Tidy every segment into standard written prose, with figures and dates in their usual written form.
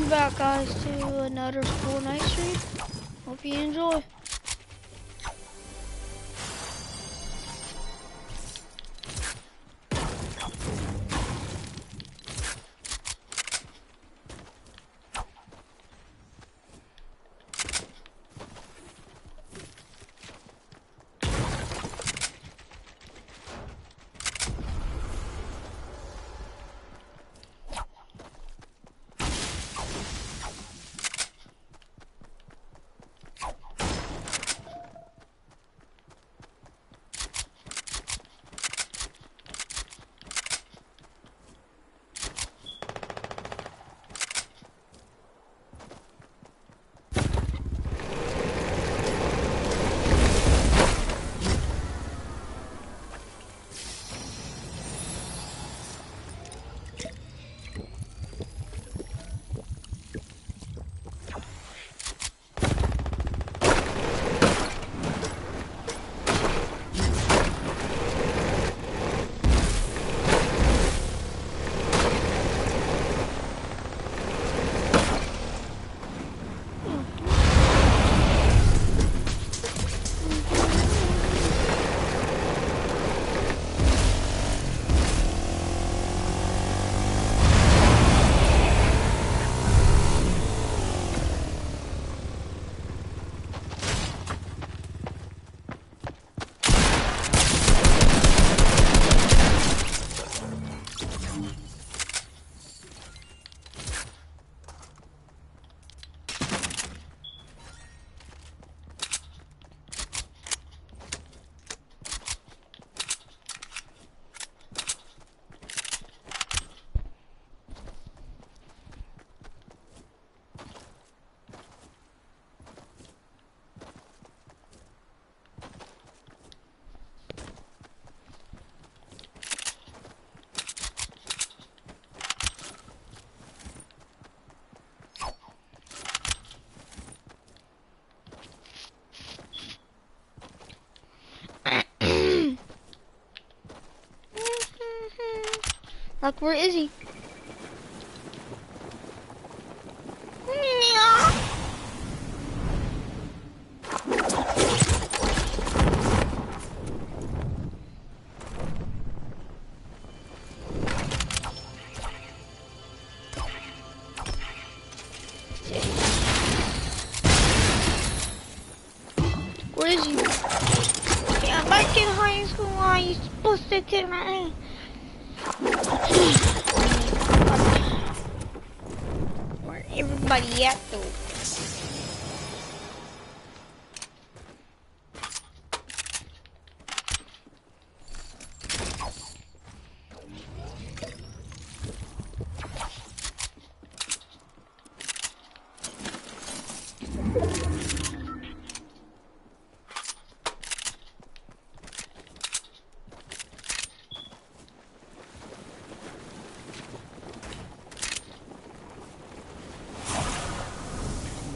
Welcome back, guys, to another Fortnite stream. Hope you enjoy. Like, where is he? Where is he? Yeah, back in high school, I used to bust it in my head. Where everybody at though?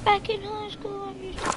Back in high school, I used to...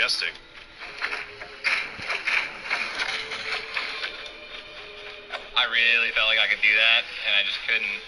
majestic. I really felt like I could do that, and I just couldn't.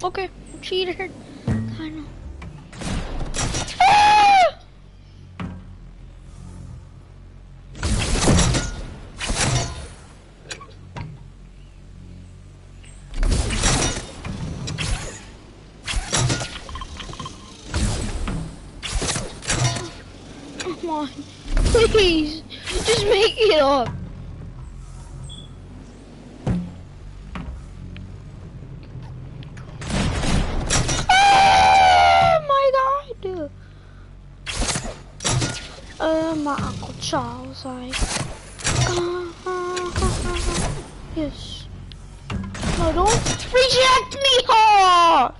Okay, cheater. Kinda. Ah! Come on. Please. Just make it up. My Uncle Charles, like, yes. No, don't reject me hard.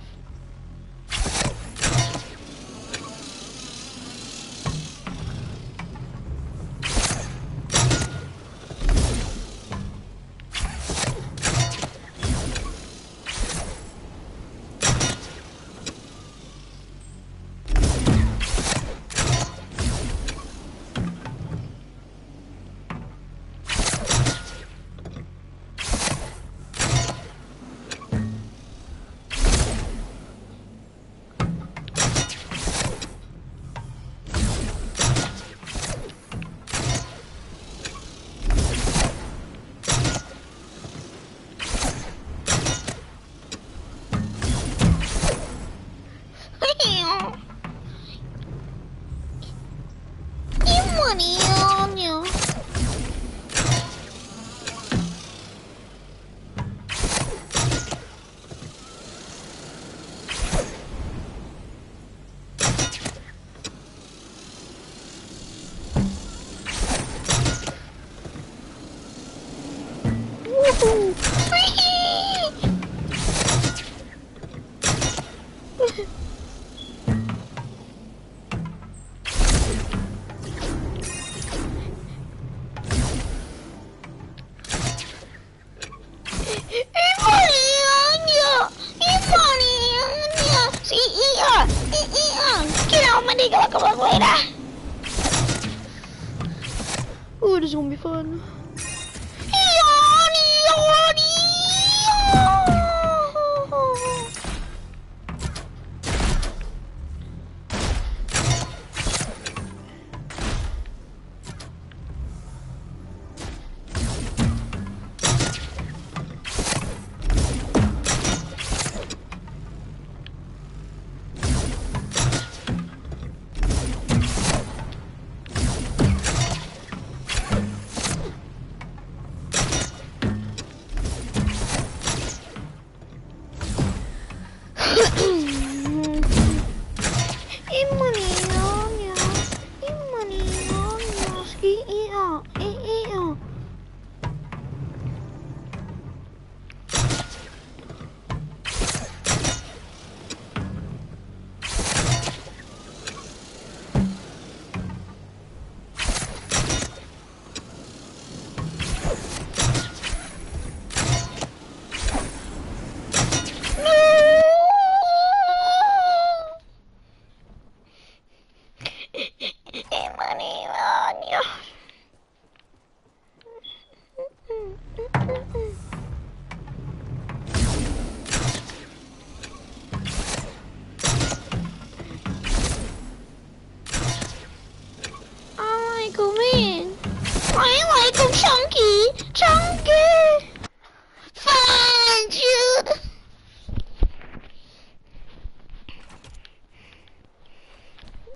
Ooh, this is gonna be fun.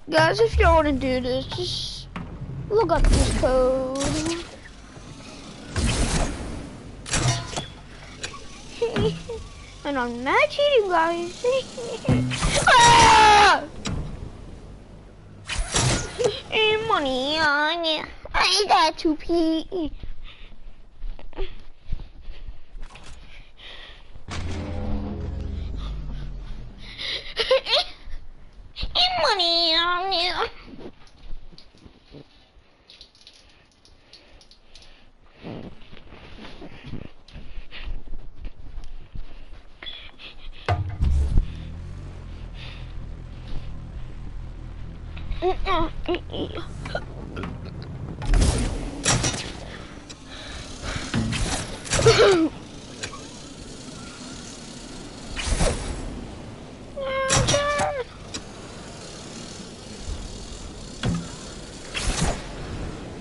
Guys, if you want to do this, just look up this code. And I'm not cheating, guys. Ah! Money on you. I got to pee. Money on you.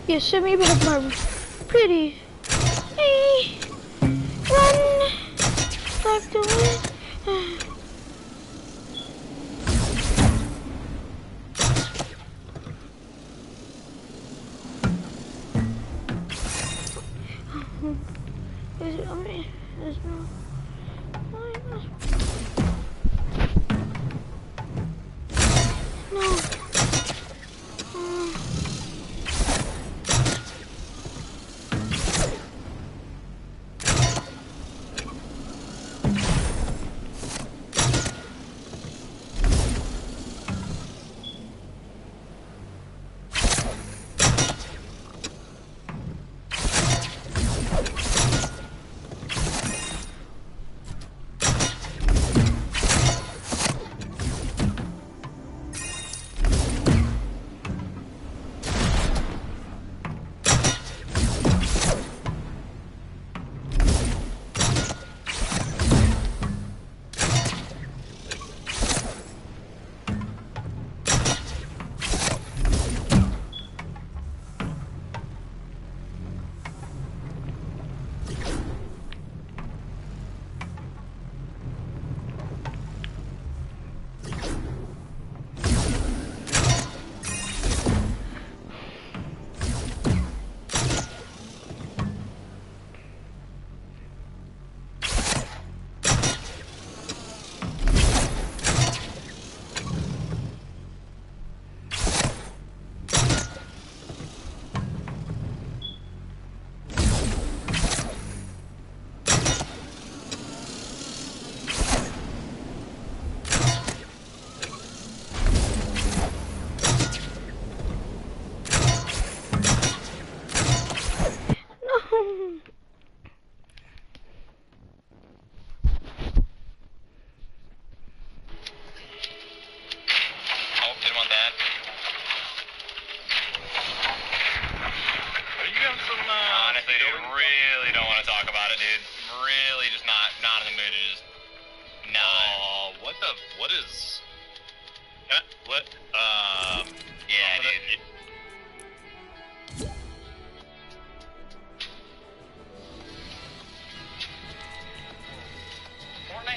Yeah, send me back my pretty. Hey, run back to it. Is it? I mean, there's no. No.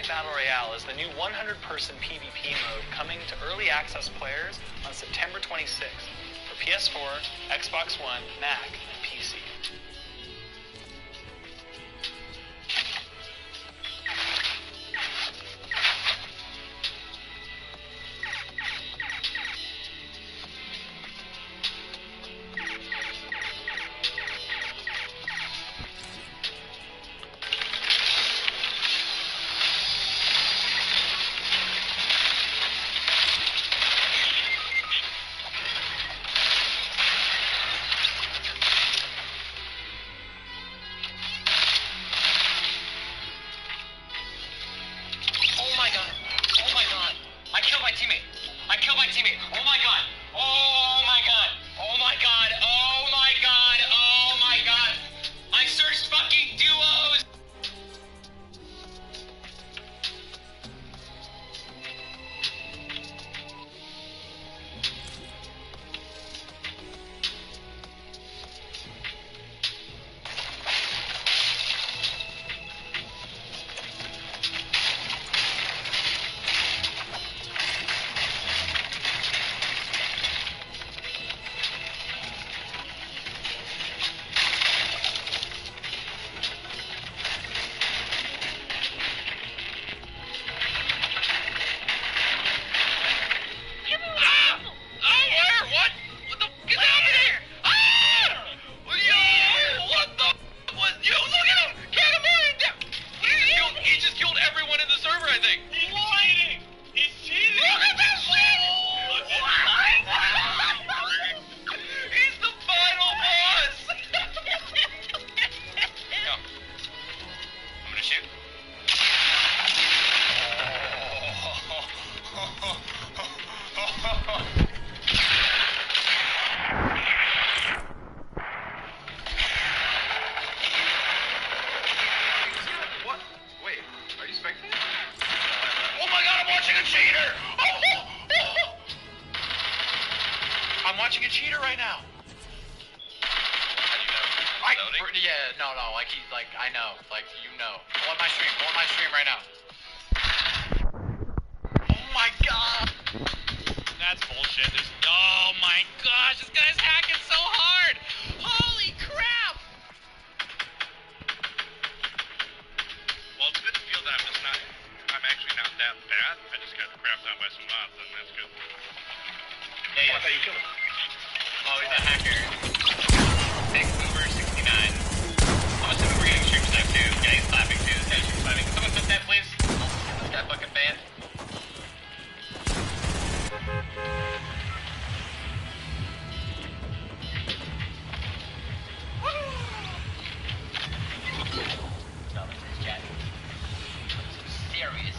Battle Royale is the new 100-person PvP mode coming to early access players on September 26th for PS4, Xbox One, Mac, and PC. I'm watching a cheater right now. Yeah, no, like he's like, I know, like you know. Go on my stream right now. Oh my god! That's bullshit. Oh my gosh, this guy's hacking so hard! Holy crap! Well, it's good to feel that I'm actually not that bad. I just got crapped on by some mobs, and that's good. Yeah, I thought you killed him. Oh, he's a hacker. Thanks, Uber 69. I'm assuming we're getting stream tonight too. Yeah, he's clapping too. This guy's clapping. Someone put that, please. This guy fucking banned. No, this is chat. Serious.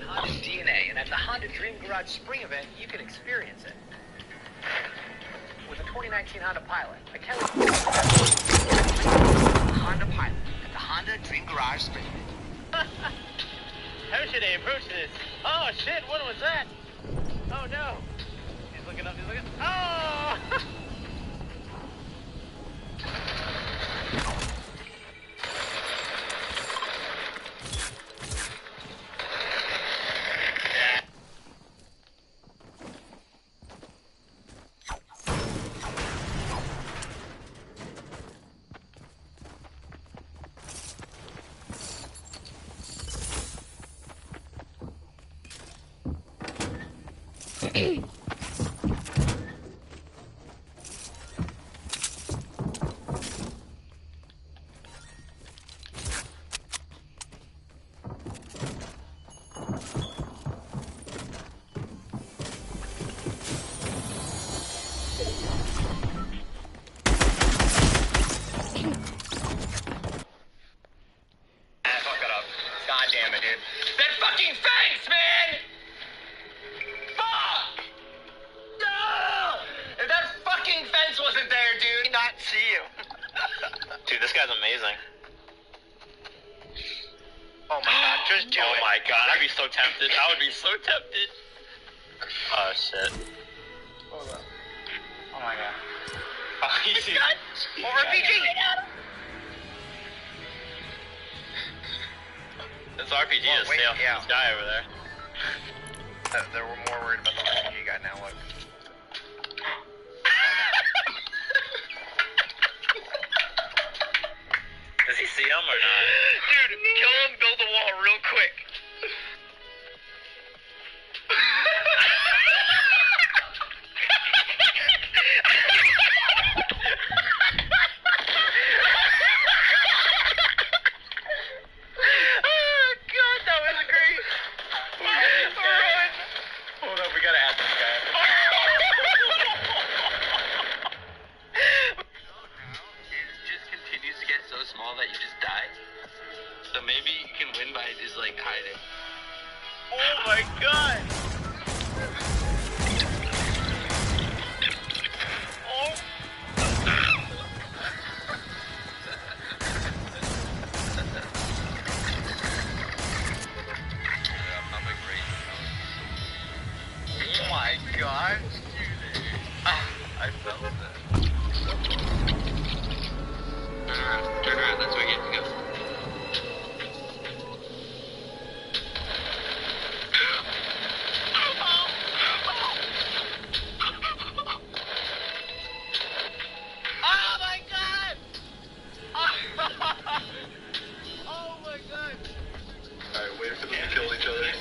Honda's DNA, and at the Honda Dream Garage Spring event, you can experience it. With a 2019 Honda Pilot, a Kelly Honda Pilot at the Honda Dream Garage Spring event. How should I approach this? Oh shit, what was that? Oh no. He's looking up, Oh! Fuck that up. God damn it, dude. That fucking fence, man! Fuck! No! If that fucking fence wasn't there, dude, I'd not see you. Dude, this guy's amazing. Oh my god, just do it. Oh my god, I'd be so tempted. I would be so tempted. Oh shit. Hold up. Oh my god. Oh, easy. More RPG! This RPG is wait, safe. yeah. This guy over there. They were more worried about the RPG guy now, look. Does he see him or not? Dude, kill him, build a wall real quick. Oh god, that was great. Run. Hold up, we gotta add this guy. It just continues to get so small that you just die. So maybe you can win by just like hiding. Oh my god! Oh my god. I felt that. Turn around, that's where you get to go. Oh my god! Oh my god! Alright, wait for them to kill each other.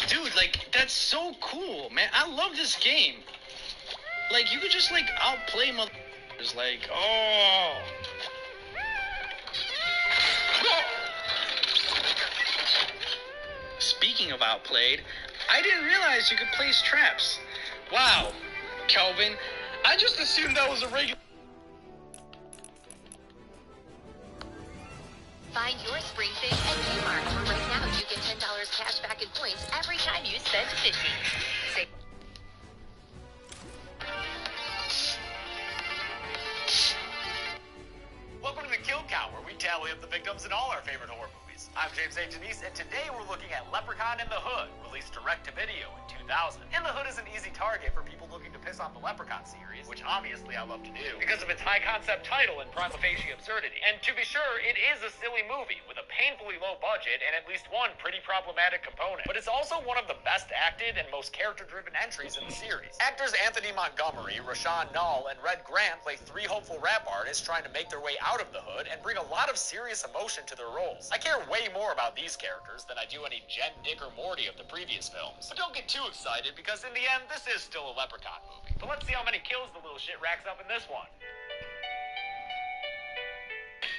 Dude, like, that's so cool, man. I love this game. Like, you could just, like, outplay motherfuckers. Like, oh. Speaking of outplayed, I didn't realize you could place traps. Wow, Kelvin, I just assumed that was a regular... Find your spring fix at Kmart, where right now you get $10 cash back in points every time you spend 50. Save. Welcome to the Kill Count, where we tally up the victims in all our favorite horror movies. I'm James A. Denise, and today we're looking at Leprechaun in the Hood, released direct-to-video in 2000. In the Hood is an easy target for people looking to piss off the Leprechaun series, which obviously I love to do, because of its high-concept title and prima facie absurdity. And to be sure, it is a silly movie, with a painfully low budget and at least one pretty problematic component. But it's also one of the best-acted and most character-driven entries in the series. Actors Anthony Montgomery, Rashawn Nall, and Red Grant play three hopeful rap artists trying to make their way out of the Hood and bring a lot of serious emotion to their roles. I care way more about these characters than I do any Jen, Dick, or Morty of the previous films. But don't get too excited, because in the end, this is still a Leprechaun movie. So let's see how many kills the little shit racks up in this one.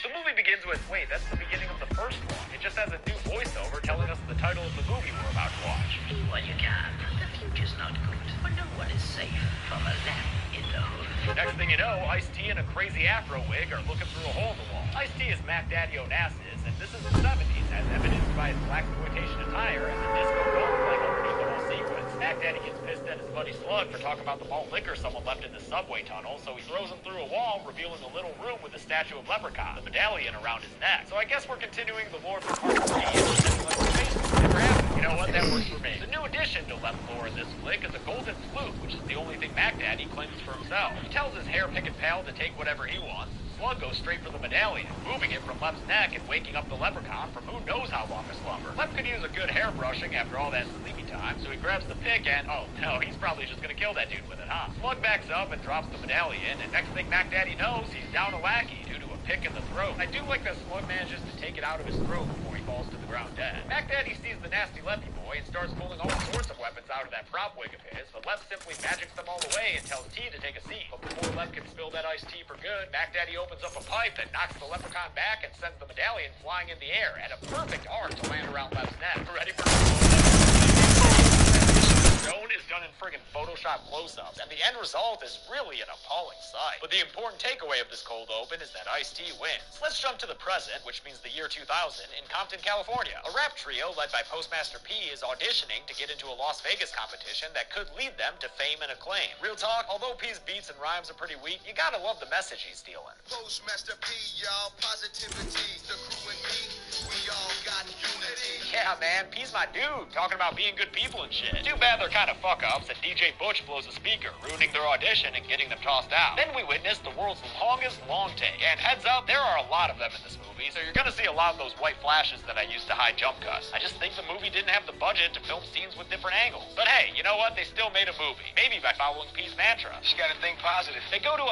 The movie begins with, wait, that's the beginning of the first one. It just has a new voiceover telling us the title of the movie we're about to watch. Do what you can. The future's not good, but no one is safe from a lamp in the hood. Next thing you know, Ice-T in a crazy afro wig are looking through a hole in the wall. Ice-T is Mac Daddy Onassis, and this is the 70s, as evidenced by his blaxploitation attire and the disco gold playing underneath the whole sequence. Mac Daddy gets pissed at his buddy Slug for talking about the malt liquor someone left in the subway tunnel, so he throws him through a wall, revealing a little room with a statue of Leprechaun, the medallion around his neck. So I guess we're continuing the lore from part 3, and never happened. You know what? That works for me. The new addition to Lep lore in this flick is a golden flute, which is the only thing Mac Daddy claims for himself. He tells his hair-picking pal to take whatever he wants. Slug goes straight for the medallion, moving it from Lep's neck and waking up the Leprechaun from who knows how long a slumber. Lep could use a good hair brushing after all that sleepy time, so he grabs the pick and, oh no, he's probably just gonna kill that dude with it, huh? Slug backs up and drops the medallion, and next thing Mac Daddy knows, he's down a lackey due to a pick in the throat. I do like that Slug manages to take it out of his throat before he falls to the ground dead. Mac Daddy sees the nasty Leppy boy and starts pulling all sorts of weapons out of that prop wig of his, but Lep simply magics them all away and tells T to take a seat. But before Lep can spill that iced tea for good, Mac Daddy opens up a pipe that knocks the Leprechaun back and sends the medallion flying in the air at a perfect arc to land around Lep's neck. Ready for Stone is done in friggin' Photoshop close-ups, and the end result is really an appalling sight. But the important takeaway of this cold open is that Ice-T wins. Let's jump to the present, which means the year 2000, in Compton, California. A rap trio led by Postmaster P is auditioning to get into a Las Vegas competition that could lead them to fame and acclaim. Real talk, although P's beats and rhymes are pretty weak, you gotta love the message he's stealing. Postmaster P, y'all, positivity, the crew and me, we all got unity. Yeah, man, P's my dude, talking about being good people and shit. Too bad they're kind of fuck-ups and DJ Butch blows a speaker, ruining their audition and getting them tossed out. Then we witness the world's longest long take. And heads up, there are a lot of them in this movie, so you're gonna see a lot of those white flashes that I used to hide jump cuts. I just think the movie didn't have the budget to film scenes with different angles. But hey, you know what? They still made a movie. Maybe by following P's mantra. You gotta think positive. They go to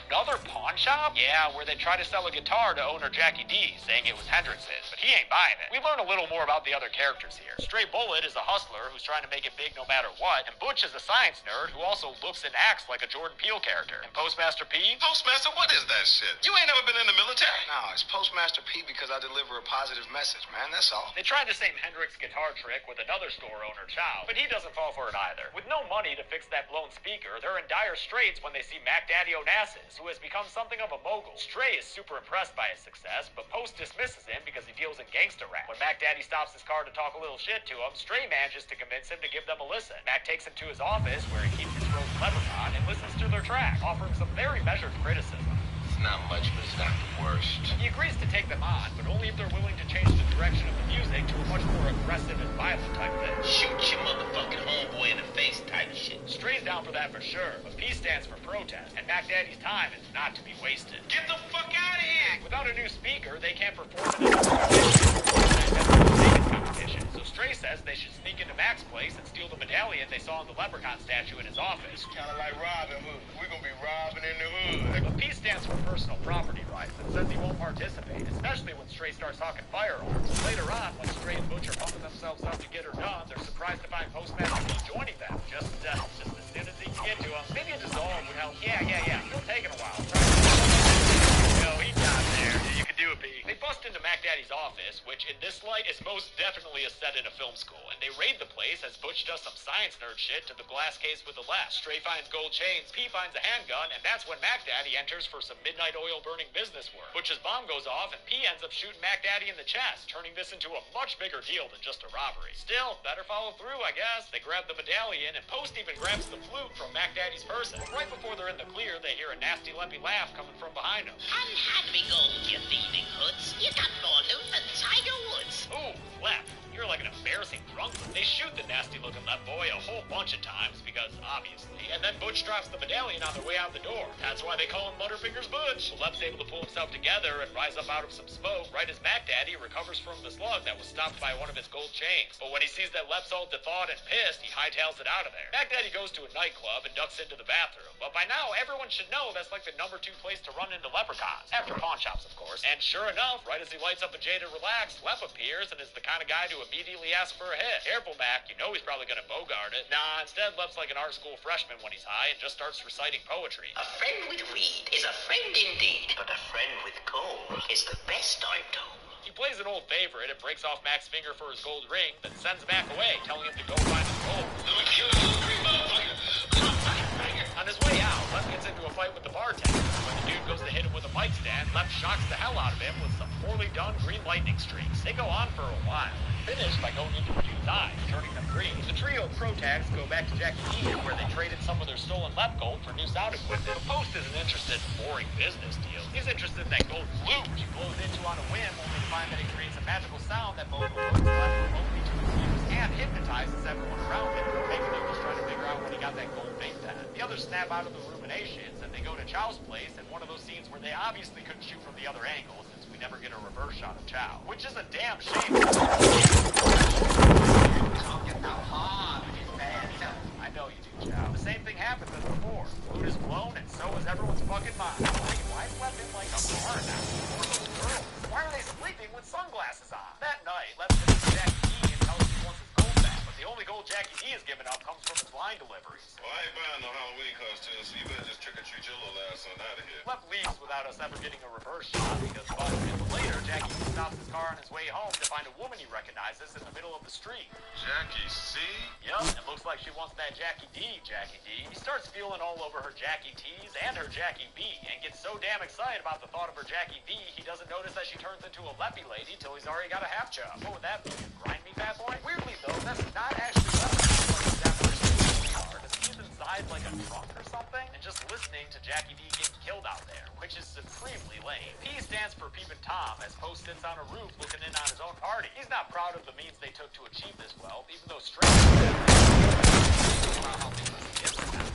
another pawn shop? Yeah, where they try to sell a guitar to owner Jackie D, saying it was Hendrix's, but he ain't buying it. We learn a little more about the other characters here. Stray Bullet is a hustler who's trying to make it big no matter what, and Butch is a science nerd who also looks and acts like a Jordan Peele character. And Postmaster P? Postmaster, what is that shit? You ain't never been in the military. No, it's Postmaster P because I deliver a positive message, man, that's all. They tried the same Hendrix guitar trick with another store owner, Chow, but he doesn't fall for it either. With no money to fix that blown speaker, they're in dire straits when they see Mac Daddy Onassis, who has become something of a mogul. Stray is super impressed by his success, but Post dismisses him because he deals in gangster rap. When Mac Daddy stops his car to talk a little shit to him, Stray manages to convince him to give them a listen. Mac takes him to his office, where he keeps his frozen Leprechaun, and listens to their track, offering some very measured criticism. It's not much, but it's not the worst. He agrees to take them on, but only if they're willing to change the direction of the music to a much more aggressive and violent type thing. Shoot your motherfucking homeboy in the face type shit. Stray's down for that for sure, but P stands for protest, and Mac Daddy's time is not to be wasted. Get the fuck out of here! Without a new speaker, they can't perform in a competition, so Stray says they should sneak into Mac's place and steal the medallion they saw in the Leprechaun statue in his office. Kinda like Robin Hood. We're gonna be robbing in the hood. But P stands for personal property rights and says he won't participate, especially when Stray starts talking firearms. Later on, when Stray and Butch are pumping themselves up to get her done, they're surprised to find Postmaster P joining them, just as soon as he can get to him. Maybe a dissolve would help. Yeah, still taking a while. No, he's not there. You can do it, P. They bust into Mac Daddy's office, which in this light is most definitely a Butch does some science nerd shit to the glass case with the left. Stray finds gold chains, P finds a handgun, and that's when Mac Daddy enters for some midnight oil-burning business work. Butch's bomb goes off, and P ends up shooting Mac Daddy in the chest, turning this into a much bigger deal than just a robbery. Still, better follow through, I guess. They grab the medallion, and Post even grabs the flute from Mac Daddy's person. Right before they're in the clear, they hear a nasty leppy laugh coming from behind them. Unhand me gold, you thieving hoods. You got more loot than Tiger Woods. Ooh, Lep, you're like an embarrassing drunk. They shoot the nasty-looking Lep boy a whole bunch of times, because obviously, and then Butch drops the medallion on their way out the door. That's why they call him Butterfingers Butch. Lep's able to pull himself together and rise up out of some smoke right as Mac Daddy recovers from the slug that was stopped by one of his gold chains. But when he sees that Lep's all thawed and pissed, he hightails it out of there. Mac Daddy goes to a nightclub and ducks into the bathroom. But by now, everyone should know that's like the #2 place to run into leprechauns. After pawn shops, of course. And sure enough, right as he lights up a J to relax, Lep appears and is the kind of guy to immediately ask for a hit. Careful, Mac, you know he's probably gonna bogart it. Nah, instead, Lep's like an art school freshman when he's high and just starts reciting poetry. A friend with weed is a friend indeed, but a friend with gold is the best I'm told. He plays an old favorite and breaks off Mac's finger for his gold ring, then sends Mac away, telling him to go find his gold. On his way out, Lep gets into a fight with the bartender. When the dude goes to hit him with a mic stand, Lep shocks the hell out of him with some poorly done green lightning streaks. They go on for a while, finished by going into the dude's eyes, turning them green. The trio of pro tags go back to Jackie D, where they traded some of their stolen Lep gold for new sound equipment. The Post isn't interested in boring business deals. He's interested in that gold flute he blows into on a whim, only to find that it creates a magical sound that both puts Lep remotely to his ears and hypnotizes everyone around him, making them just try to figure out when he got that gold vape pen. The others snap out of the ruminations, and they go to Chow's place in one of those scenes where they obviously couldn't shoot from the other angle, since we never get a reverse shot of Chow. Which is a damn shame. I know you do, Chow. The same thing happens as before. Food is blown, and so is everyone's fucking mind. Wait, why is Lep in like a bar now? Or those girls? Why are they sleeping with sunglasses on? That night, Lep visits Jackie D and tells him he wants his gold back, but the only gold Jackie D has given up comes from his line deliveries. Well, I ain't buying no Halloween costumes, so you better just trick-or-treat your little ass on out of here. Lep leaves without us ever getting a reverse shot because 5 minutes later, Jackie D stops his car on his way home to find a woman he recognizes in the middle of the street. Jackie C? Yup, it looks like she wants that Jackie D. He starts feeling all over her Jackie T's and her Jackie B, and gets so damn excited about the thought of her Jackie B, he doesn't notice that she turns into a leppy lady till he's already got a half chub. What would that be? Grind me, fat boy? Weirdly though, that's not actually leppy like his apparition in the car. Does he inside like a trunk or something? And just listening to Jackie D getting killed out there, which is supremely lame. P stands for Peepin' Tom, as Post sits on a roof looking in on his own party. He's not proud of the means they took to achieve this wealth, even though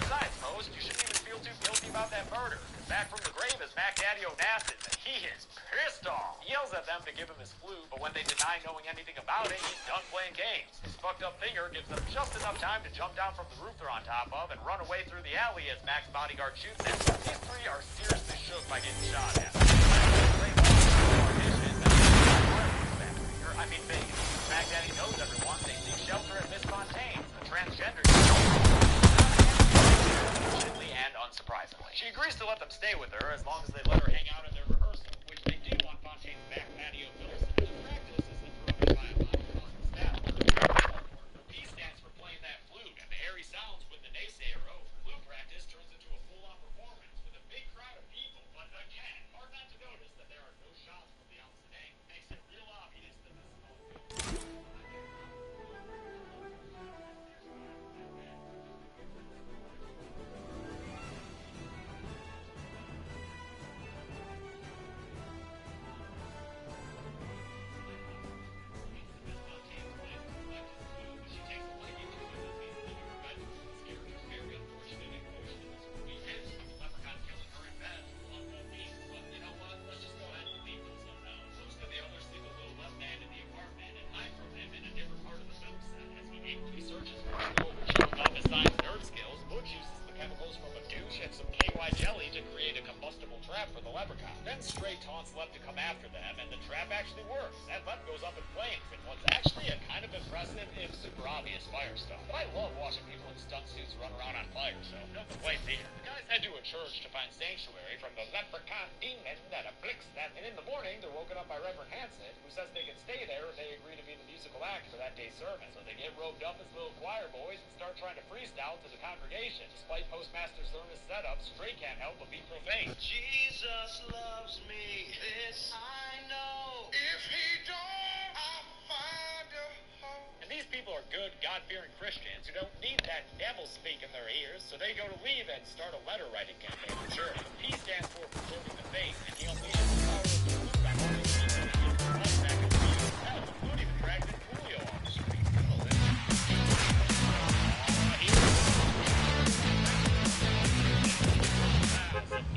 Besides, Post, you shouldn't even feel too guilty about that murder. Back from the grave is Mac Daddy Onassis, and he is pissed off. He yells at them to give him his flute, but when they deny knowing anything about it, he's done playing games. His fucked up finger gives them just enough time to jump down from the roof they're on top of and run away through the alley as Mac's bodyguard shoots him. These three are seriously shook by getting shot at. I mean, Vegas. Mac Daddy knows everyone. They seek shelter at Miss Fontaine's, a transgender. And unsurprisingly, she agrees to let them stay with her as long as they let her hang out at their rehearsal, which they do on Fontaine's back patio bills. The practice is interrupted by a loud causing staff. P stands for playing that flute, and the airy sounds when the naysayer over. Flute practice turns into a full-on performance with a big crowd of people, but again, hard not to notice that there are no shots from the opposite angle. Makes it real obvious that this is all good. Stray taunts Lep to come after them, and the trap actually works. That left goes up in flames in what's actually a kind of impressive, if super obvious, fire stuff. But I love watching people in stunt suits run around on fire, so no complaints here. The guys head to a church to find sanctuary from the leprechaun demon that afflicts them, and in the morning they're woken up by Reverend Hanson, who says they can stay there if they agree to be the musical act for that day's sermon. So they get robed up as little choir boys and start trying to freestyle to the congregation. Despite Postmaster Zerma's setup, Stray can't help but be profane. Jesus loves me, this I know. If he don't, I'll find a home. And these people are good, God-fearing Christians who don't need that devil speak in their ears, so they go to leave and start a letter-writing campaign for church. P stands for preserving the faith, and he unleashes the power of the food by all these people to get the blood back in the music. Hell, the food even drags in Julio on the street.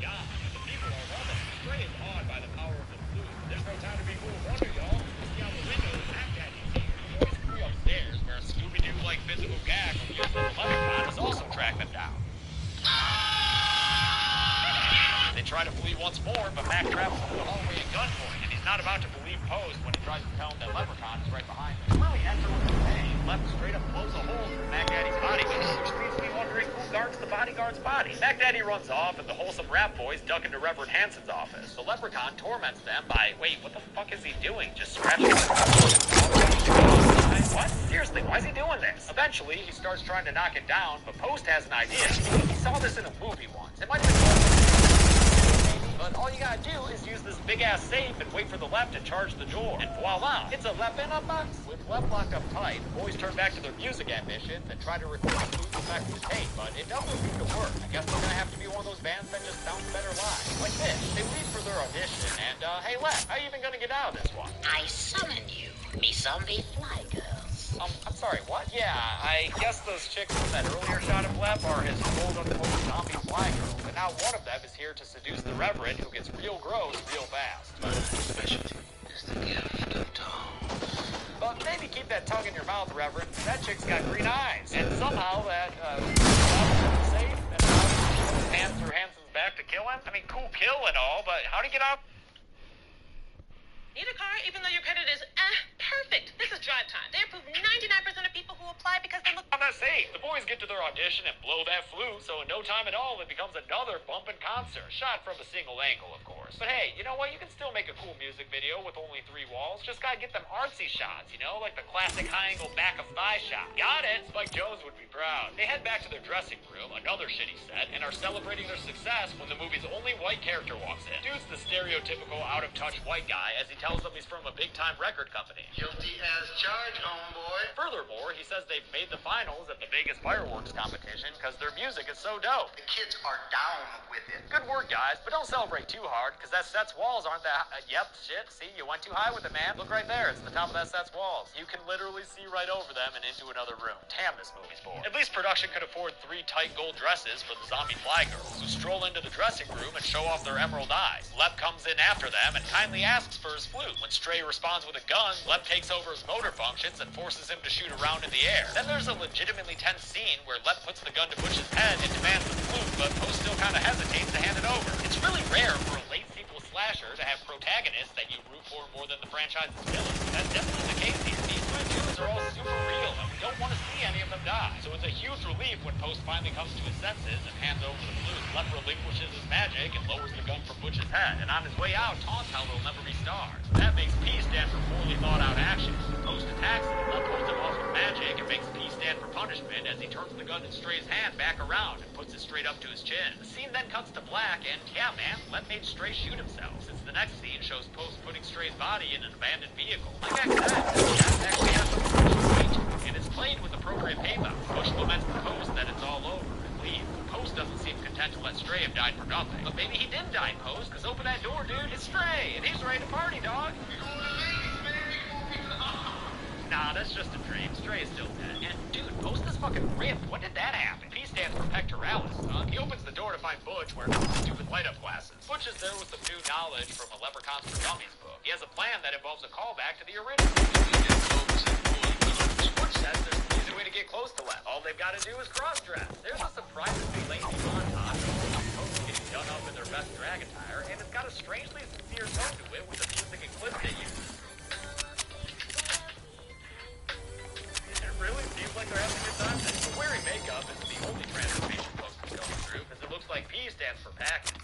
God, the people are loving it. Stray is awed by the power of the flute. There's no time to be full of wonder, y'all. See out the window, Mac Daddy's here. The boys free upstairs, where a Scooby-Doo-like physical gag from Gifts of the Leprechaun has also tracked them down. They try to flee once more, but Mac traps them in the hallway at gunpoint, and he's not about to believe Post when he tries to tell him that Leprechaun is right behind him. Really enter with the pain. Left straight up blows a hole through Mac Daddy's bodyguard, which leaves me wondering who guards the bodyguard's body. Mac Daddy runs off, and the wholesome rap boys duck into Reverend Hanson's office. The Leprechaun torments them by, wait, what the fuck is he doing? Just scratching What? Seriously, why is he doing this? Eventually, he starts trying to knock it down, but Post has an idea. He saw this in a movie once. It might have been but all you gotta do is use this big-ass safe and wait for the left to charge the door. And voila, it's a left in a box. With left locked up tight, the boys turn back to their music ambitions and try to record the flute effect to tape, but it doesn't seem to work. I guess they're gonna have to be one of those bands that just sounds better live. Like this. They leave for their audition, and hey, Left, how you even gonna get out of this one? I summon you, me zombie fly girls. I'm sorry, what? Yeah, I guess those chicks from that earlier shot of Left are his quote-unquote zombie fly girls, and now one of them is here to seduce the Reverend, who gets real gross real fast. My specialty is the gift of tongue. But maybe keep that tongue in your mouth, Reverend. That chick's got green eyes, and somehow that, safe and put his hand through Hanson's back to kill him? I mean, cool kill and all, but how'd he get out? Need a car even though your credit is perfect. This is drive time. They approve 99% of people who apply because they look I'm not saying. The boys get to their audition and blow that flute, so in no time at all, it becomes another bumpin' concert. Shot from a single angle, of course. But hey, you know what? You can still make a cool music video with only 3 walls. Just gotta get them artsy shots, you know? Like the classic high-angle back of thigh shot. Got it! Spike Jones would be proud. They head back to their dressing room, another shitty set, and are celebrating their success when the movie's only white character walks in. Dude's the stereotypical out-of-touch white guy, as he tells them he's from a big-time record company. Guilty as charged, homeboy. Furthermore, he says they've made the finals at the Vegas fireworks competition because their music is so dope. The kids are down with it. Good work, guys, but don't celebrate too hard, because that set's walls aren't that... yep, shit, see, you went too high with it, man. Look right there, it's the top of that set's walls. You can literally see right over them and into another room. Damn, this movie's boring. At least production could afford 3 tight gold dresses for the zombie fly girls, who stroll into the dressing room and show off their emerald eyes. Lep comes in after them and kindly asks for his flute. When Stray responds with a gun, Lep takes over his motor functions and forces him to shoot around in the air. Then there's a legitimately tense scene where Lep puts the gun to Butch's head and demands the flute, but Post still kind of hesitates to hand it over. It's really rare for a late sequel slasher to have protagonists that you root for more than the franchise's villains. That's definitely the case here. These dudes are all super real, and we don't want to see any of them die. So it's a huge relief when Post finally comes to his senses and hands over the flute. Lep relinquishes his magic and lowers the gun from Butch's head, and on his way out, taunts how they'll never be stars. That makes P stand for poorly thought out action. Post attacks him, Lep holds him off with magic, and makes P stand for punishment as he turns the gun in Stray's hand back around and puts it straight up to his chin. The scene then cuts to black, and yeah, man, Lep made Stray shoot himself, since the next scene shows Post putting Stray's body in an abandoned vehicle. Like I said, that's actually has some weight, and it's played with appropriate pathos. Butch laments to Post that it's all over and leaves. Post doesn't seem content to let Stray have died for nothing. But maybe he didn't die, Post, because open that door, dude, it's Stray, and he's ready to party, dog. Nah, that's just a dream. Stray is still dead. And, dude, Post is fucking ripped. When did that happen? P stands for pectoralis, son. He opens the door to find Butch wearing stupid light-up glasses. Butch is there with some new knowledge from a Leprechauns for Dummies book. He has a plan that involves a callback to the original. Butch says there's an easy way to get close to Lep. All they've got to do is cross-dress. There's a surprisingly lengthy montage of Post getting done up in their best drag attire, and it's got a strangely sincere tone to it with the music and clips they use. It really seems like they're having a good time. But wearing makeup is the only transformation Post is going through, because it looks like P stands for package.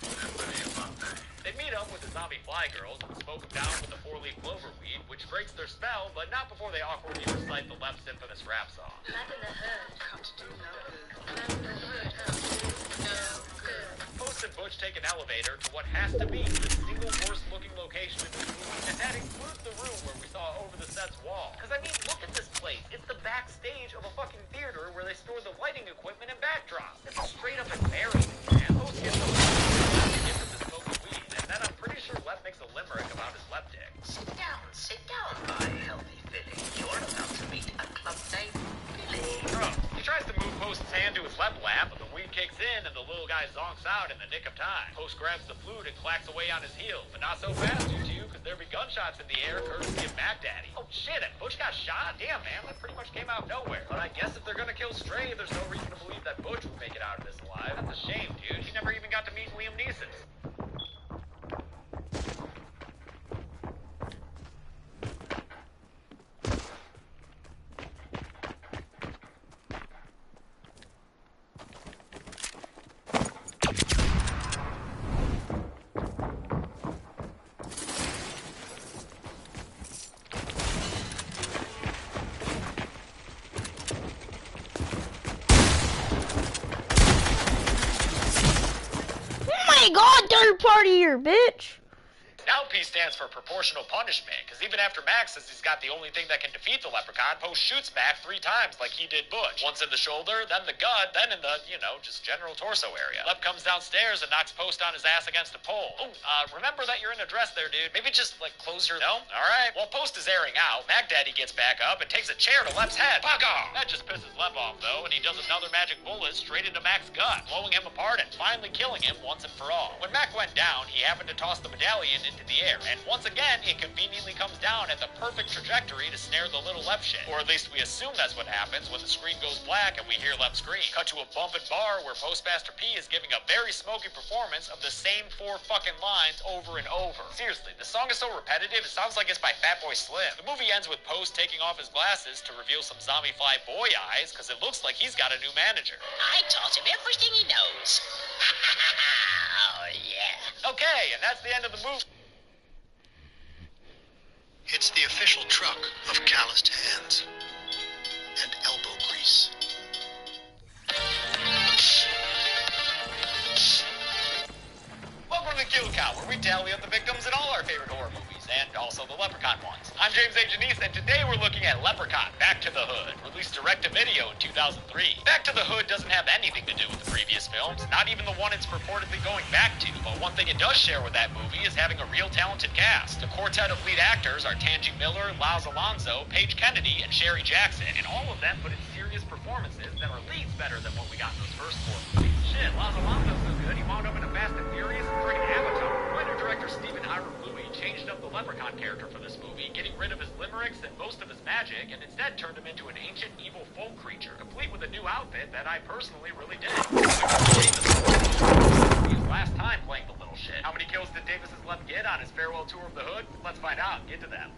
They meet up with the zombie fly girls and smoke them down with the 4-leaf clover weed, which breaks their spell, but not before they awkwardly recite the Left's infamous rap song. Lap in the hood comes to no good. Lap in the hood comes to no good. Post and Butch take an elevator to what has to be the single worst-looking location in the movie, and that includes the room where we saw over the set's wall. Because, I mean, look at this place. It's the backstage of a fucking theater where they store the lighting equipment and backdrops. It's straight up embarrassing, man. Post gets a and then I'm pretty sure Left makes a limerick about his left dick. Sit down, my healthy Billy. You're about to meet a club named Billy. Bro, he tries to move Post's hand to his left lap, but the weed kicks in and the little guy zonks out in the nick of time. Post grabs the flute and clacks away on his heels, but not so fast, you two, because there'd be gunshots in the air courtesy of Mac Daddy. Oh shit, and Butch got shot? Damn, man, that pretty much came out of nowhere. But I guess if they're gonna kill Stray, there's no reason to believe that Butch would make it out of this alive. That's a shame, dude. He never even got to meet Liam Neeson. God, third party here, bitch. Now P stands for proportional punishment, because even after Mac says he's got the only thing that can defeat the Leprechaun, Post shoots Mac 3 times like he did Butch. Once in the shoulder, then the gut, then in the, just general torso area. Lep comes downstairs and knocks Post on his ass against a pole. Oh, remember that you're in a dress there, dude. Maybe just, close your... No? Alright. While Post is airing out, Mac Daddy gets back up and takes a chair to Lep's head. Fuck off! That just pisses Lep off, though, and he does another magic bullet straight into Mac's gut, blowing him apart and finally killing him once and for all. When Mac went down, he happened to toss the medallion into the air, and once again, it conveniently comes down at the perfect trajectory to snare the little Lep shit. Or at least we assume that's what happens when the screen goes black and we hear Lep scream. Cut to a bump and bar where Postmaster P is giving a very smoky performance of the same 4 fucking lines over and over. Seriously, the song is so repetitive, it sounds like it's by Fatboy Slim. The movie ends with Post taking off his glasses to reveal some zombie fly boy eyes, because it looks like he's got a new manager. I taught him everything he knows. Oh, yeah. Okay, and that's the end of the movie. It's the official truck of calloused hands and elbow grease. Welcome to Kill Count, where we tally up the victims in all our favorite horror movies, and also the Leprechaun ones. I'm James A. Janice, and today we're looking at Leprechaun, Back to the Hood, released direct-to-video in 2003. Back to the Hood doesn't have anything to do with the previous films, not even the one it's purportedly going back to, but one thing it does share with that movie is having a real talented cast. The quartet of lead actors are Tangi Miller, Laz Alonso, Paige Kennedy, and Sherry Jackson, and all of them put in serious performances that are leagues better than what we got in those first 4 movies. Shit, Laz Alonso's so good, he wound up in a Fast and Furious and friggin' Avatar. Writer-director Stephen Ira Louie changed up the Leprechaun character for this movie, getting rid of his limericks and most of his magic, and instead turned him into an ancient evil folk creature, complete with a new outfit that I personally really dig. His last time playing the little shit. How many kills did Davis's Left get on his farewell tour of the hood? Let's find out and get to them.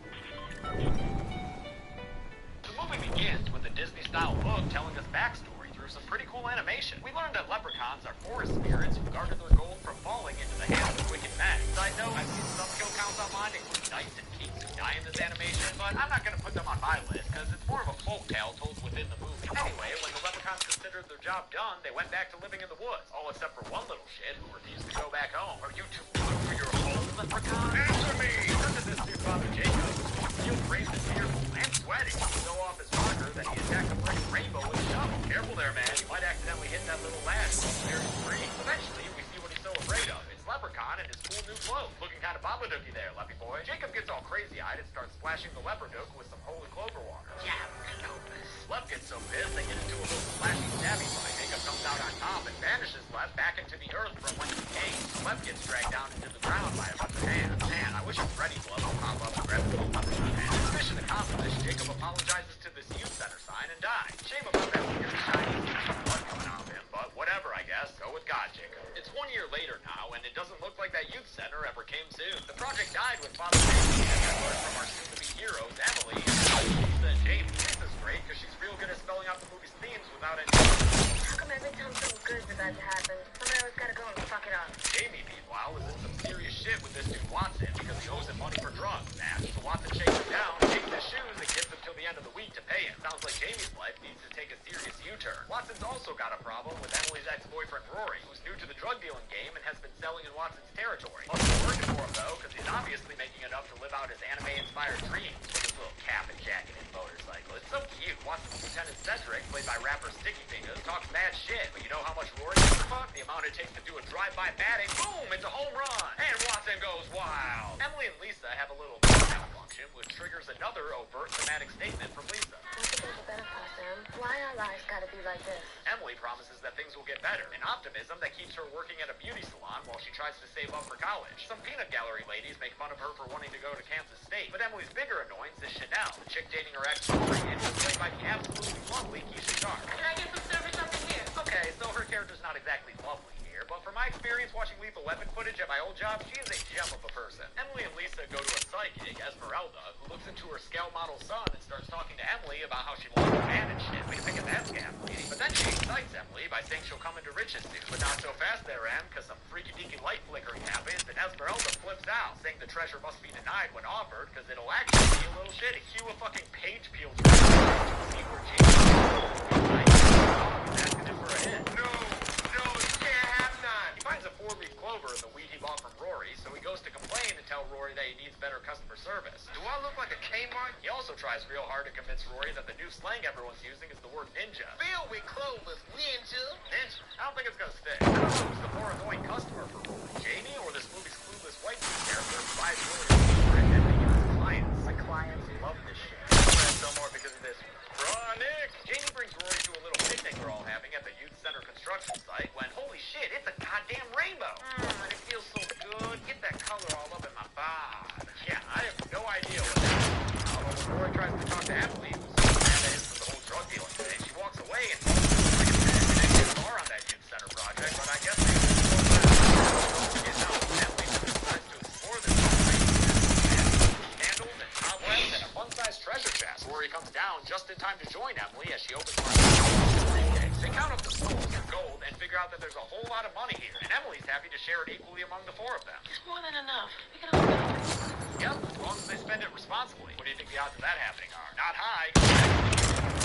The movie begins with a Disney-style book telling us backstory through some pretty cool animation. We learned that leprechauns are forest spirits who guarded their gold from falling into the hands of wicked men. Side note, I've seen some kill counts online, including knights and kings who die in this animation, but I'm not gonna put them on my list, because it's more of a folktale told within the movie. Anyway, when the leprechauns considered their job done, they went back to living in the woods, all except for one little shit who refused to go back home. Are you too blue for your home, leprechaun? Answer me! Turns to this dude, Father Jacob, who's real brave and fearful and sweaty. He go off his rocker that he attacked a friggin' rainbow with a shovel. Careful there, man. You might accidentally hit that little lad who's very free. Eventually, we see what he's so afraid of. It's Leprechaun in his cool new clothes. Looking kind of babadooky there, Leppy boy. Jacob gets all crazy-eyed and starts splashing the leprechaun with some holy clover water. Yeah, Clovis. Lep gets so pissed they get into a little splashy stabby fight. Jacob comes out on top and vanishes Lep back into the earth from whence he came. Lep gets dragged down into the ground by a bunch of hands. Man, I wish Freddy Glove would pop up and grab the little leprechaun hand. Mission accomplished, Jacob apologizes to this youth center sign and dies. Shame about that weird Chinese blood coming out of him, but whatever, I guess. Go with God, Jacob. It's 1 year later now, project died with Father Jamie, as I learned from our soon-to-be heroes, Emily, Lisa, and Jamie. Lisa's great because she's real good at spelling out the movie's themes without any... How come every time something good's about to happen, somebody always gotta go and fuck it up? Jamie, meanwhile, is in some serious shit with this dude Watson because he owes him money for drugs. Now, so Watson shakes him down, takes his shoes, and gives him till the end of the week to pay him. Sounds like Jamie's life needs to take a serious U-turn. Watson's also got a problem with Emily's ex-boyfriend Rory, who's new to the drug dealing game and has been selling in Watson's territory. Also working for him, though, because he's obviously making enough to live out his anime-inspired dreams with his little cap and jacket and motorcycle. It's so cute. Watson's Lieutenant Cedric, played by rapper Sticky Fingers, talks mad shit, but you know how much Rory gives a fuck? The amount it takes to do a drive-by batting, boom, it's a home run, and Watson goes wild. Emily and Lisa have a little malfunction, which triggers another overt thematic statement from Lisa. I think there's a better part, Sam. Why our lives gotta be like this? Emily promises that things will get better, an optimism that keeps her working at a beauty salon while she tries to save up for college. Some peanut gallery ladies make fun of her for wanting to go to Kansas State, but Emily's bigger annoyance is Chanel, the chick dating her ex Rory, and who's played by the absolutely lovely Keisha Sharp. Can I get some service up in here? Okay, so her character's not exactly lovely here, but from my experience watching Lethal Weapon footage at my old job, she is a gem of a person. Emily and Lisa go to a psychic, Esmeralda, who looks into her scale model son and starts talking to Emily about how she loves a man and shit. What do you think of that scam, lady? But then she excites Emily by saying she'll come into Rich's soon. But not so fast there, Em, because some freaky-deaky light flickering happens, and Esmeralda flips out, saying the treasure must be denied when offered, because it'll actually be a little shitty. Cue a fucking page peel to see where James is asking him for a hit. No, you can't have none. He finds a 4-leaf clover in the weed he bought from Rory, so he goes to complain and tell Rory that he needs better customer service. Do I look like a Kmart? He also tries real hard to convince Rory that the new slang everyone's using is the word ninja. Filled with clovers, ninja. Ninja? I don't think it's gonna stick. I don't know who's the more annoying customer for Rory, Jamie or this movie's clueless white dude character who buys Rory for and then they give his clients. My clients love this shit. I'm no more because of this. Chronic! Jamie brings Rory to a little picnic they're all having at the youth center construction site when, holy shit, it's a goddamn rainbow! And it feels so good. Get that color all up in my bod. Yeah, I have no idea what that is. Although when Rory tries to talk to Emily, who's mad at him for the whole drug dealing thing, she walks away and like I said, they didn't get far on that youth center project, but I guess they get out. Emily decides to explore this candles and cobwebs and a fun-sized treasure chest. Rory comes down just in time to join Emily as she opens one. They count up the souls of gold and figure out that there's a whole lot of money here, and Emily's happy to share it equally among the 4 of them. It's more than enough. We can all benefit. Yep, as long as they spend it responsibly. What do you think the odds of that happening are? Not high.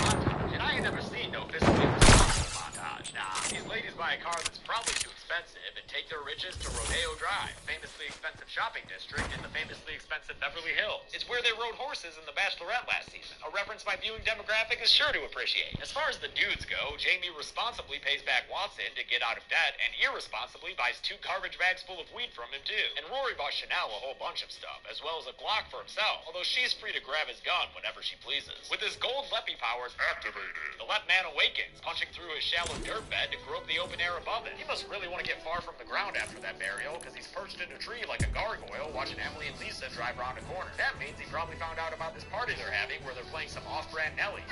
Montage. And I ain't never seen no fiscally responsible montage. Nah, these ladies buy a car that's probably too expensive and take their riches to Rodeo Drive, a famously expensive shopping district in the famously expensive Beverly Hills. It's where they rode horses in The Bachelorette last season, a reference my viewing demographic is sure to appreciate. As far as the dudes go, Jamie responsibly pays back Watson to get out of debt and irresponsibly buys 2 garbage bags full of weed from him too. And Rory bought Chanel a whole bunch of stuff, as well as a Glock for himself, although she's free to grab his gun whenever she pleases. With his gold Leppy powers activated, the Lep man awakens, punching through his shallow dirt bed to grope the open air above it. He must really want to get far from the ground after that burial, because he's perched in a tree like a gargoyle watching Emily and Lisa drive around a corner. That means he probably found out about this party they're having where they're playing some off-brand Nelly.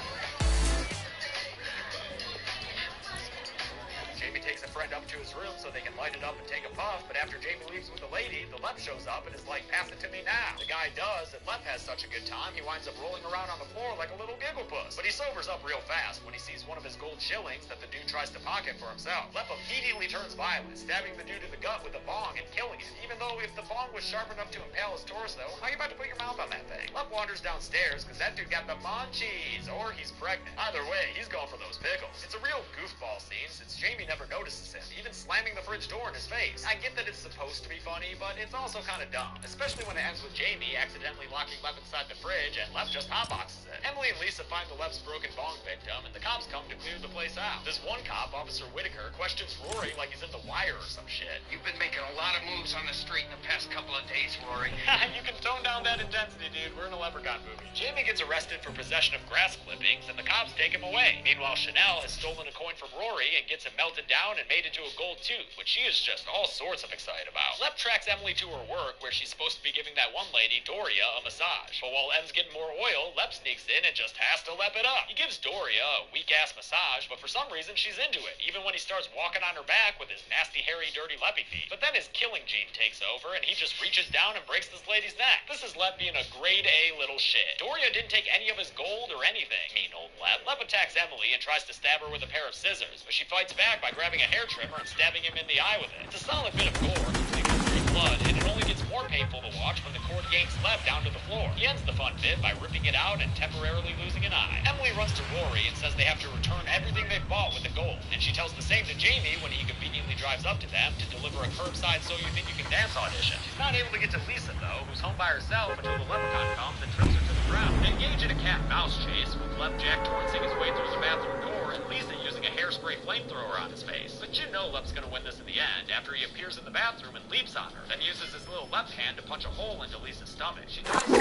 Jamie takes a friend up to his room so they can light it up and take a puff, but after Jamie leaves with the lady, the Lep shows up and is like, pass it to me now. The guy does, and Lep has such a good time, he winds up rolling around on the floor like a little giggle puss. But he sobers up real fast when he sees one of his gold shillings that the dude tries to pocket for himself. Lep immediately turns violent, stabbing the dude in the gut with a bong and killing him, even though if the bong was sharp enough to impale his torso, how are you about to put your mouth on that thing? Lep wanders downstairs because that dude got the munchies, or he's pregnant. Either way, he's going for those pickles. It's a real goofball scene since Jamie never notices him, even slamming the fridge door in his face. I get that it's supposed to be funny, but it's also kind of dumb, especially when it ends with Jamie accidentally locking Lep inside the fridge and Lep just hotboxes it. Emily and Lisa find the Lep's broken bong victim, and the cops come to clear the place out. This one cop, Officer Whitaker, questions Rory like he's in The Wire or some shit. You've been making a lot of moves on the street in the past couple of days, Rory. You can tone down that intensity, dude. We're in a Leprechaun movie. Jamie gets arrested for possession of grass clippings, and the cops take him away. Meanwhile, Chanel has stolen a coin from Rory and gets him melted down down and made into a gold tooth, which she is just all sorts of excited about. Lep tracks Emily to her work, where she's supposed to be giving that one lady, Doria, a massage. But while Em's getting more oil, Lep sneaks in and just has to lep it up. He gives Doria a weak-ass massage, but for some reason she's into it, even when he starts walking on her back with his nasty, hairy, dirty leppy feet. But then his killing gene takes over, and he just reaches down and breaks this lady's neck. This is Lep being a grade A little shit. Doria didn't take any of his gold or anything. Mean old Lep. Lep attacks Emily and tries to stab her with a pair of scissors, but she fights back by grabbing a hair trimmer and stabbing him in the eye with it. It's a solid bit of gore, complete with free blood, and it only gets more painful to watch when the cord yanks Lep down to the floor. He ends the fun bit by ripping it out and temporarily losing an eye. Emily runs to Rory and says they have to return everything they've bought with the gold, and she tells the same to Jamie when he conveniently drives up to them to deliver a curbside So You Think You Can Dance audition. She's not able to get to Lisa, though, who's home by herself until the leprechaun comes and trips her to the ground. They engage in a cat-mouse chase, with Lepjack torrensing his way through the bathroom door and Lisa using a hairspray flamethrower on his face. But you know Lep's gonna win this in the end, after he appears in the bathroom and leaps on her, then uses his little left hand to punch a hole into Lisa's stomach. She tries to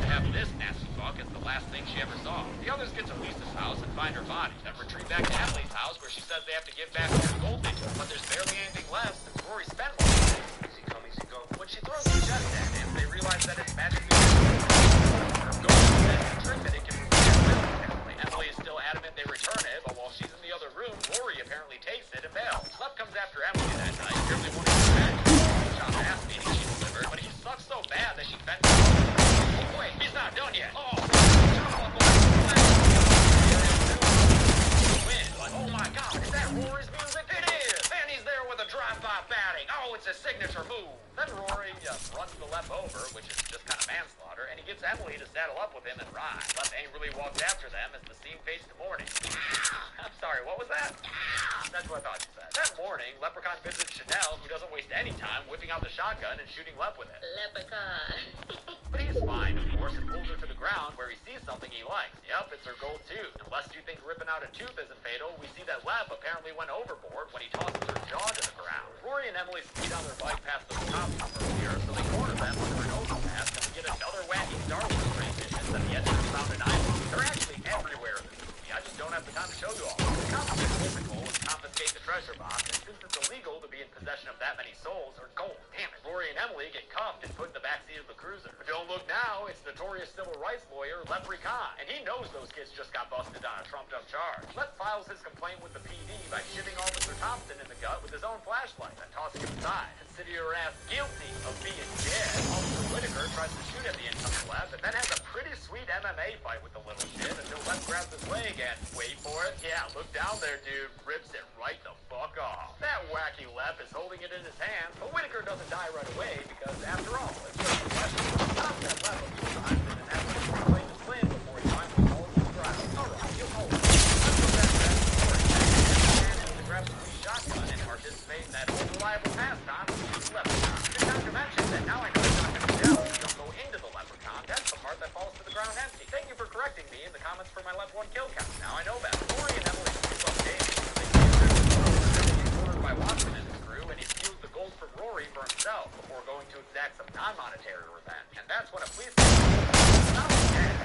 have this nasty fuck as the last thing she ever saw. The others get to Lisa's house and find her body, then retreat back to Emily's house where she says they have to give back their gold they took, but there's barely anything left since Rory spent all of it. Easy come, easy go. When she throws the chest at him, they realize that it's magically gold and a trick that it can remove. Emily is still adamant they return it, but while she's in the other room, Rory apparently takes it and bails. Lep comes after Emily that night, barely wanting to revenge the shot ass beating she delivered, but he sucks so bad that she bends. Oh, wait, he's not done yet. Oh, oh my God, is that Rory's music? It is! And he's there with a drive-by batting. Oh, it's his signature move. Then Rory runs the Lep over, which is just kind of manslaughter, and he gets Emily to saddle up with him and ride. Lep angrily walks after them as the scene fades to morning. I'm sorry, what was that? That's what I thought you said. That morning, Leprechaun visits Chanel, who doesn't waste any time whipping out the shotgun and shooting Lep with it. Leprechaun. But he's fine, of course, and pulls her to the ground where he sees something he likes. Yup, it's her gold tooth. Unless you think ripping out a tooth isn't fatal, we see that Lep apparently went overboard when he tosses her jaw to the ground. Rory and Emily speed on their bike past those cops earlier, so they corner them under an overpass and we get another wacky Star Wars renditions that the editors found an island. They're actually everywhere in this movie. I just don't have the time to show you all. The cops get physical and confiscate the treasure box, and since it's illegal to be in possession of that many souls, or gold, damn it, Rory and Emily get cuffed and put in the backseat of the cruiser. But don't look now, it's notorious civil rights lawyer Leprechaun, and he knows those kids just got busted on a trumped-up charge. Lep files his complaint with the PD by shooting Officer Thompson in the gut with his own flashlight and tossing him aside. Consider your ass guilty of being dead. Officer Whitaker tries to shoot at the incoming Lep, and then has a pretty sweet MMA fight with the little shit until Lep grabs his leg and, wait for it, yeah, look down there, dude, rips it right the fuck off. That wacky Lep is holding it in his hands, but Whitaker doesn't die right away because, after all, it's just a question. Stop that Lep a few times and then have to reclaim his limb before he finally falls to the ground. Alright, you hold it. Let's go back to that story. And grabs a free shotgun and participate in that unreliable pastime of shooting Leprechaun. Just not to mention that now I know it's not going to tell if you don't go into the Leprechaun. That's the part that falls to the ground empty. Thank you for correcting me in the comments for my Lep 1 kill count. Now I know better. Rory and Emily scoop up Davey, they get cornered by Watson and his crew, and he steals the gold from Rory for himself before going to exact some non-monetary revenge. And that's when a police not dead,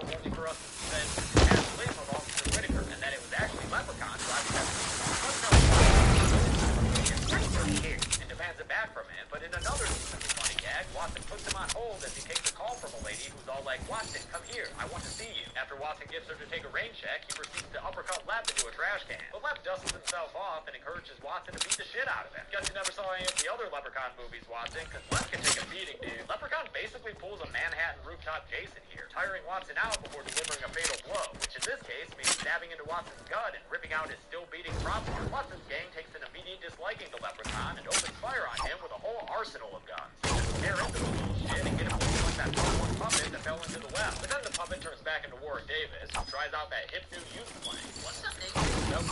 only for us to then ask Liam of Officer Whitaker, and that it was actually Leprechaun driving that and demands it back from him. But in another funny gag, Watson puts him on hold as he takes a call from a lady who's all like, Watson, come here, I want to see you. After Watson gives her to take a rain check, he proceeds to uppercut Lep into a trash can. But Lep dusts himself off and encourages Watson to beat the shit out of him. Guess you never saw any of the other Leprechaun movies, Watson, because Lep can take a beating, dude. Leprechaun basically pulls a Manhattan rooftop Jason here, tiring Watson out before delivering a fatal blow, which in this case means stabbing into Watson's gut and ripping out his still beating prop arm. Watson's gang takes an immediate disliking to Leprechaun and opens fire on him with a whole arsenal of guns. They just tear into the little shit and get him like that one puppet that fell into the well. But then the puppet turns back into Warwick Davis, who tries out that hip new youth playing. What's up, Nick? Nope.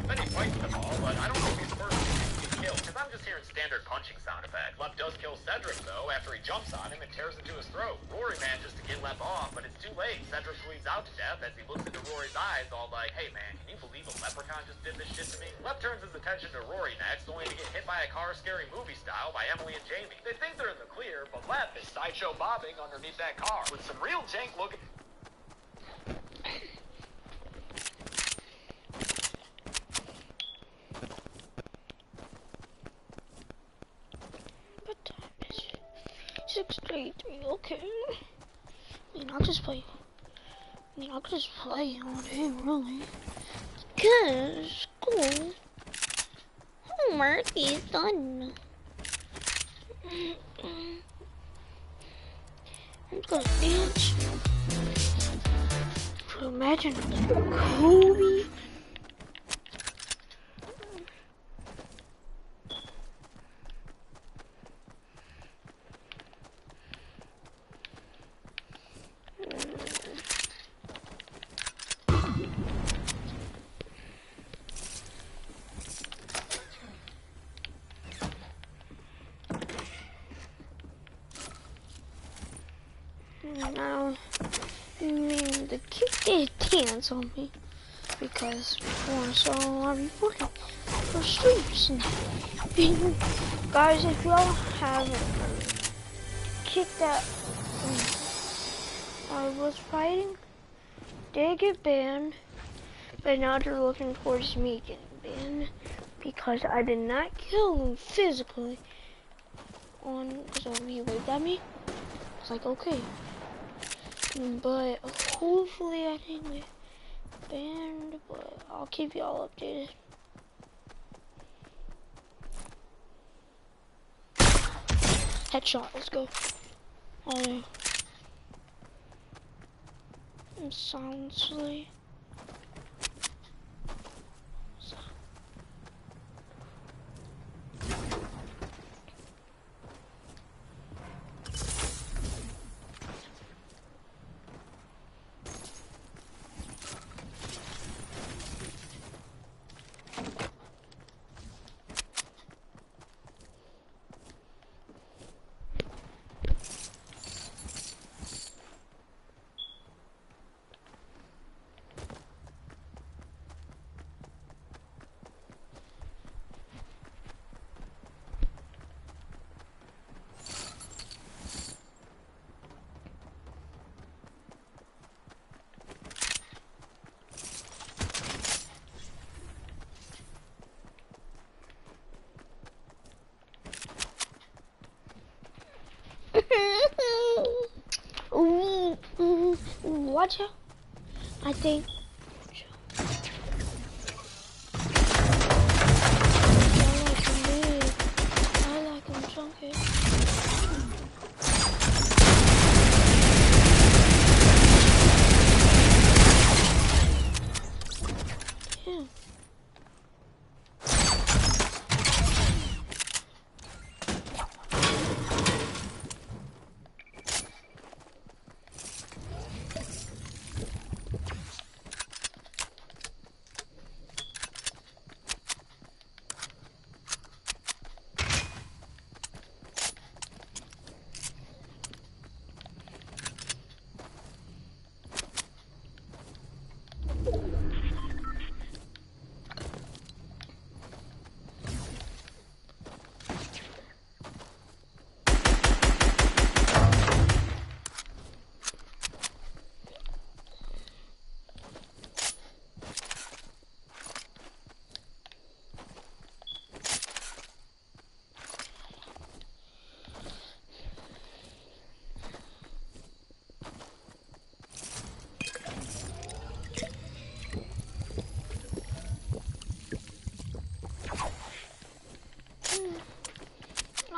Then he fights them all, but I don't know if he's first killed, because I'm just hearing standard punching sound effects. Lep does kill Cedric, though, after he jumps on him and tears into his throat. Rory manages to get Lep off, but it's too late. Cedric bleeds out to death as he looks into Rory's eyes, all like, hey man, can you believe a Leprechaun just did this shit to me? Lep turns his attention to Rory next, only to get hit by a car scary movie style by Emily and Jamie. They think they're in the clear, but Lep is sideshow bobbing underneath that car with some real jank looking. 633, okay. I mean, I'll just play all day, really. Because school homework is done. I'm gonna dance. Imagine Kobe. Now, the kid did dance on me because before I saw I recorded for streams. And guys, if y'all haven't kicked that I was fighting, did get banned, but now they're looking towards me getting banned because I did not kill him physically. Because he waved at me. It's like, okay. But hopefully I didn't get banned, but I'll keep y'all updated. Headshot, let's go. Oh yeah. And silently. Watch out. I think. I like him chunky. Yeah.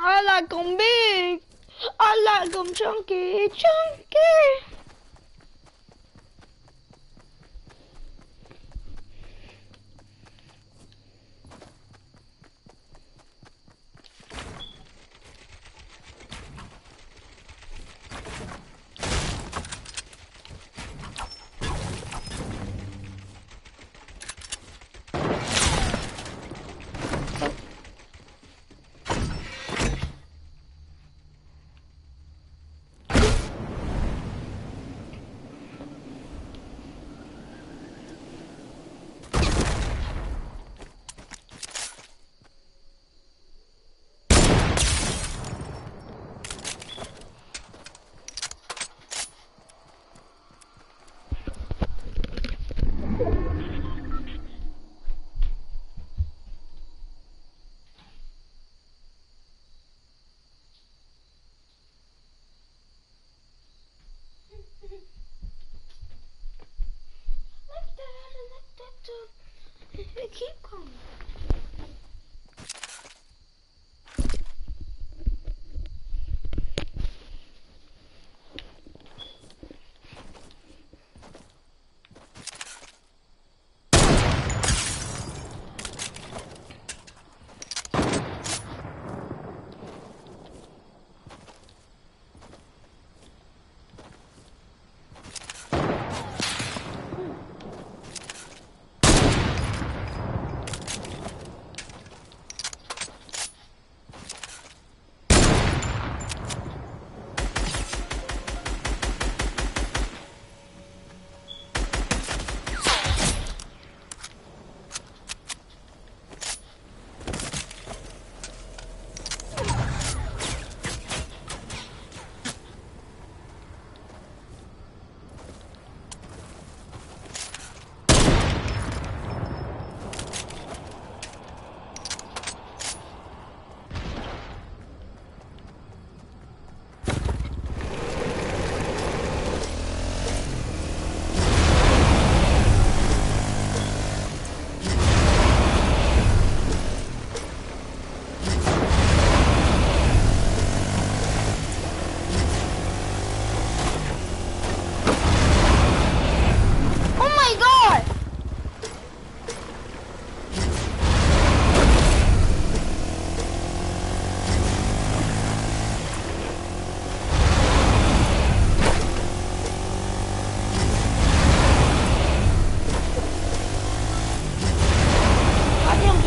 I like them big. I like them chunky, chunky.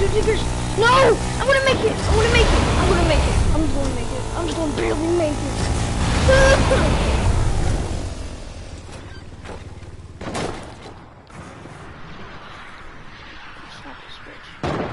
two tickers. No! I'm gonna make it! I'm gonna make it! I'm gonna make it! I'm just gonna make it. I'm just gonna barely make it. Stop this bitch.